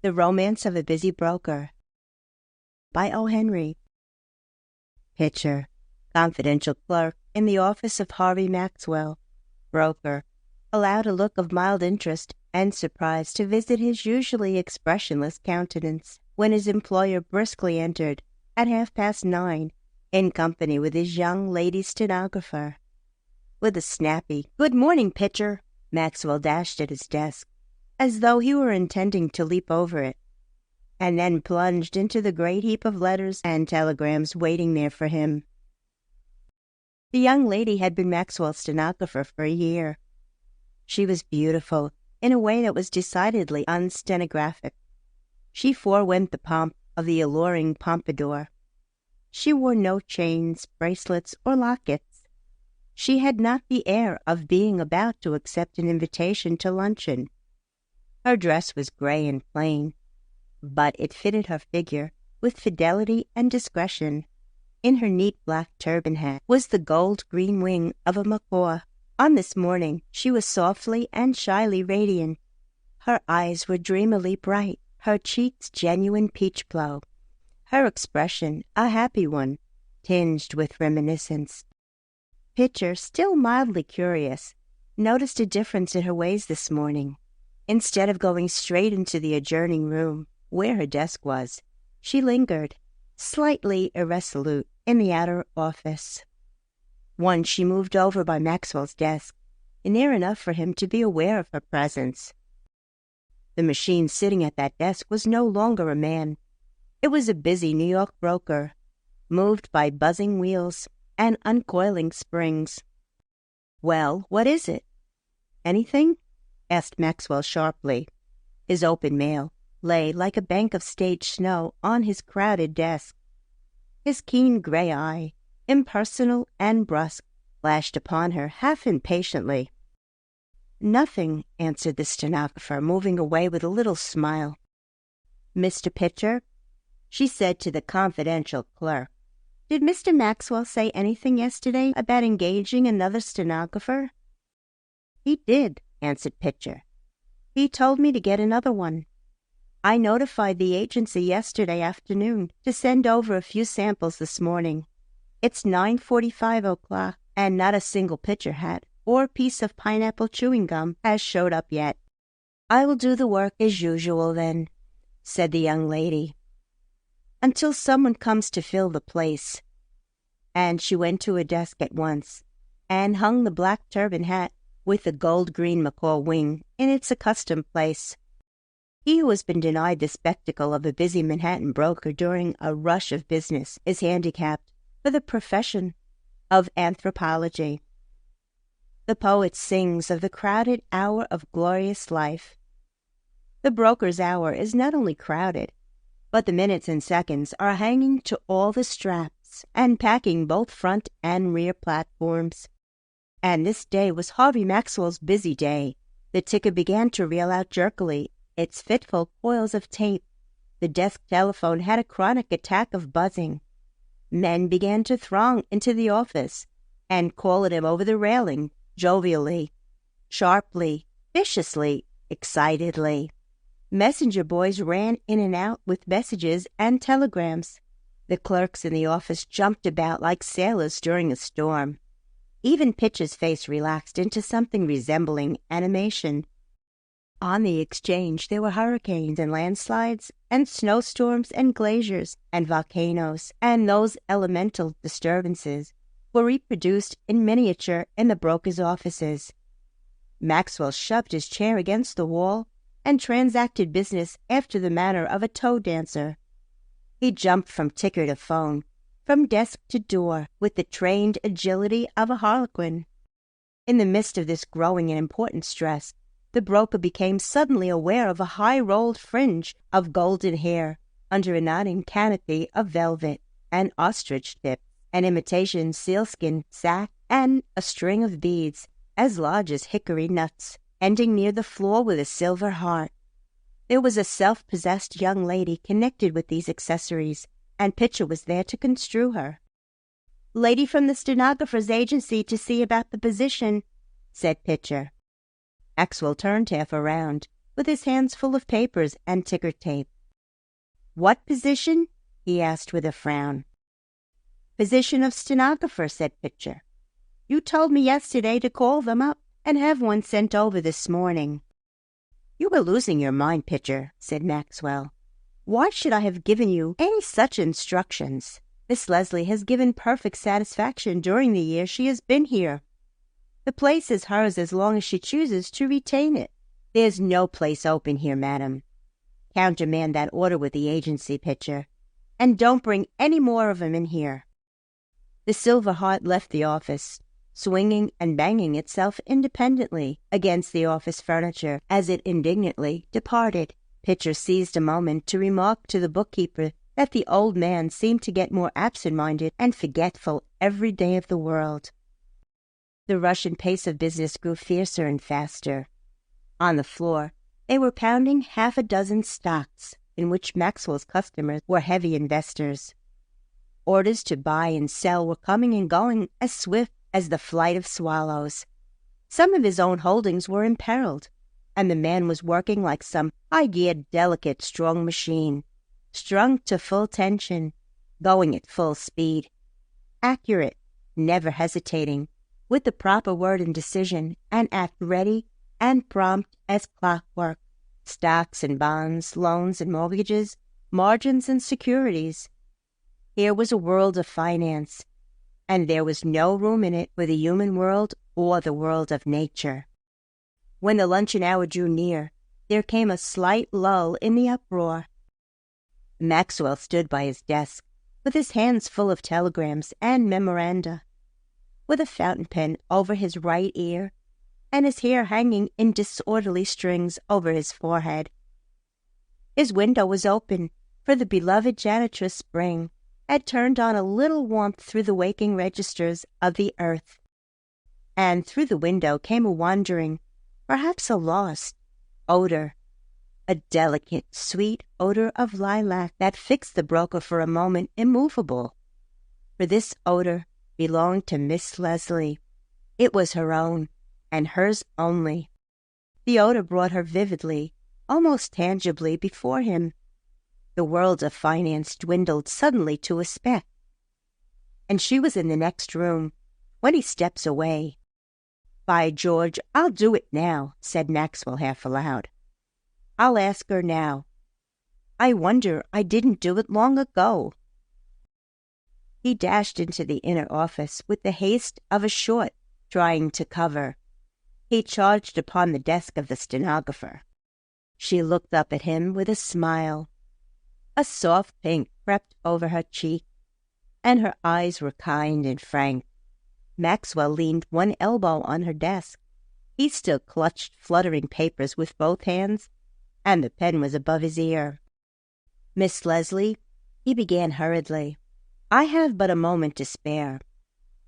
The Romance of a Busy Broker by O. Henry. Pitcher, confidential clerk in the office of Harvey Maxwell, broker, allowed a look of mild interest and surprise to visit his usually expressionless countenance when his employer briskly entered at 9:30 in company with his young lady stenographer. With a snappy, "Good morning, Pitcher," Maxwell dashed at his desk, as though he were intending to leap over it, and then plunged into the great heap of letters and telegrams waiting there for him. The young lady had been Maxwell's stenographer for a year. She was beautiful in a way that was decidedly unstenographic. She forewent the pomp of the alluring pompadour. She wore no chains, bracelets, or lockets. She had not the air of being about to accept an invitation to luncheon. Her dress was gray and plain, but it fitted her figure with fidelity and discretion. In her neat black turban hat was the gold-green wing of a macaw. On this morning she was softly and shyly radiant. Her eyes were dreamily bright, her cheeks genuine peach-blow, her expression a happy one, tinged with reminiscence. Pitcher, still mildly curious, noticed a difference in her ways this morning. Instead of going straight into the adjoining room, where her desk was, she lingered, slightly irresolute, in the outer office. Once she moved over by Maxwell's desk, near enough for him to be aware of her presence. The machine sitting at that desk was no longer a man. It was a busy New York broker, moved by buzzing wheels and uncoiling springs. "Well, what is it? Anything?" asked Maxwell sharply. His open mail lay like a bank of stage snow on his crowded desk. His keen gray eye, impersonal and brusque, flashed upon her half impatiently. "Nothing," answered the stenographer, moving away with a little smile. "Mr. Pitcher," she said to the confidential clerk, "did Mr. Maxwell say anything yesterday about engaging another stenographer?" "He did," answered Pitcher. "He told me to get another one. I notified the agency yesterday afternoon to send over a few samples this morning. It's 9:45 o'clock, and not a single pitcher hat or piece of pineapple chewing gum has showed up yet." "I will do the work as usual, then," said the young lady, "until someone comes to fill the place." And she went to her desk at once and hung the black turban hat with the gold-green macaw wing in its accustomed place. He who has been denied the spectacle of a busy Manhattan broker during a rush of business is handicapped for the profession of anthropology. The poet sings of the crowded hour of glorious life. The broker's hour is not only crowded, but the minutes and seconds are hanging to all the straps and packing both front and rear platforms. And this day was Harvey Maxwell's busy day. The ticker began to reel out jerkily its fitful coils of tape. The desk telephone had a chronic attack of buzzing. Men began to throng into the office and call at him over the railing, jovially, sharply, viciously, excitedly. Messenger boys ran in and out with messages and telegrams. The clerks in the office jumped about like sailors during a storm. Even Pitcher's face relaxed into something resembling animation. On the exchange there were hurricanes and landslides and snowstorms and glaciers and volcanoes, and those elemental disturbances were reproduced in miniature in the broker's offices. Maxwell shoved his chair against the wall and transacted business after the manner of a toe dancer. He jumped from ticker to phone, from desk to door, with the trained agility of a harlequin. In the midst of this growing and important stress, the broker became suddenly aware of a high-rolled fringe of golden hair under a nodding canopy of velvet, an ostrich tip, an imitation sealskin sack, and a string of beads as large as hickory nuts, ending near the floor with a silver heart. There was a self-possessed young lady connected with these accessories, and Pitcher was there to construe her. "Lady from the stenographer's agency to see about the position," said Pitcher. Maxwell turned half around with his hands full of papers and ticker tape. "What position?" he asked with a frown. "Position of stenographer," said Pitcher. "You told me yesterday to call them up and have one sent over this morning." "You were losing your mind, Pitcher," said Maxwell. "Why should I have given you any such instructions? Miss Leslie has given perfect satisfaction during the year she has been here. The place is hers as long as she chooses to retain it. There's no place open here, madam. Countermand that order with the agency, Pitcher, and don't bring any more of 'em in here." The Silver Heart left the office, swinging and banging itself independently against the office furniture as it indignantly departed. Pitcher seized a moment to remark to the bookkeeper that the old man seemed to get more absent-minded and forgetful every day of the world. The rush and pace of business grew fiercer and faster. On the floor, they were pounding half a dozen stocks, in which Maxwell's customers were heavy investors. Orders to buy and sell were coming and going as swift as the flight of swallows. Some of his own holdings were imperiled, and the man was working like some high-geared, delicate, strong machine, strung to full tension, going at full speed, accurate, never hesitating, with the proper word and decision, and act ready and prompt as clockwork. Stocks and bonds, loans and mortgages, margins and securities. Here was a world of finance, and there was no room in it for the human world or the world of nature. When the luncheon hour drew near, there came a slight lull in the uproar. Maxwell stood by his desk, with his hands full of telegrams and memoranda, with a fountain pen over his right ear, and his hair hanging in disorderly strings over his forehead. His window was open, for the beloved janitress Spring had turned on a little warmth through the waking registers of the earth, and through the window came a wandering, perhaps a lost, odor, a delicate, sweet odor of lilac that fixed the broker for a moment immovable. For this odor belonged to Miss Leslie. It was her own, and hers only. The odor brought her vividly, almost tangibly, before him. The world of finance dwindled suddenly to a speck, and she was in the next room, 20 steps away. "By George, I'll do it now," said Maxwell half aloud. "I'll ask her now. I wonder I didn't do it long ago." He dashed into the inner office with the haste of a short trying to cover. He charged upon the desk of the stenographer. She looked up at him with a smile. A soft pink crept over her cheek, and her eyes were kind and frank. Maxwell leaned one elbow on her desk. He still clutched fluttering papers with both hands, and the pen was above his ear. "Miss Leslie," he began hurriedly, "I have but a moment to spare.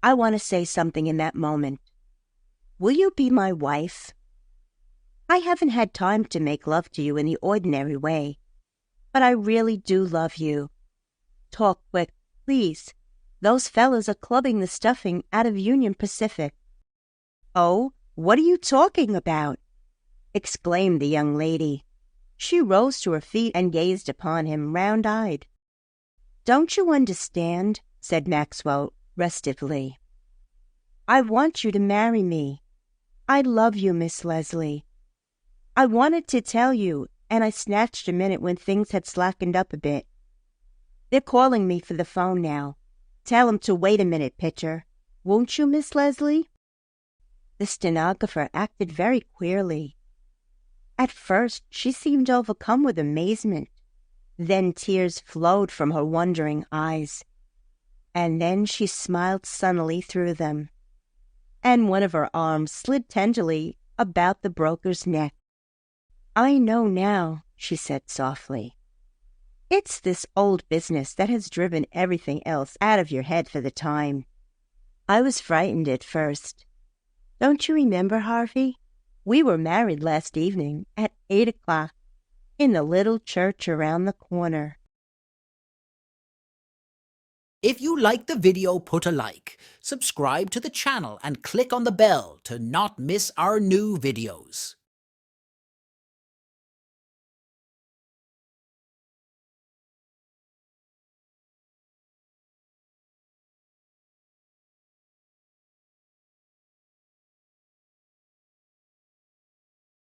I want to say something in that moment. Will you be my wife? I haven't had time to make love to you in the ordinary way, but I really do love you. Talk quick, please. Those fellows are clubbing the stuffing out of Union Pacific." "Oh, what are you talking about?" exclaimed the young lady. She rose to her feet and gazed upon him, round-eyed. "Don't you understand?" said Maxwell restively. "I want you to marry me. I love you, Miss Leslie. I wanted to tell you, and I snatched a minute when things had slackened up a bit. They're calling me for the phone now. Tell 'em to wait a minute, Pitcher. Won't you, Miss Leslie?" The stenographer acted very queerly. At first she seemed overcome with amazement. Then tears flowed from her wondering eyes, and then she smiled sunnily through them, and one of her arms slid tenderly about the broker's neck. "I know now," she said softly. "It's this old business that has driven everything else out of your head for the time. I was frightened at first. Don't you remember, Harvey? We were married last evening at 8 o'clock in the little church around the corner." If you like the video, put a like, subscribe to the channel and click on the bell to not miss our new videos.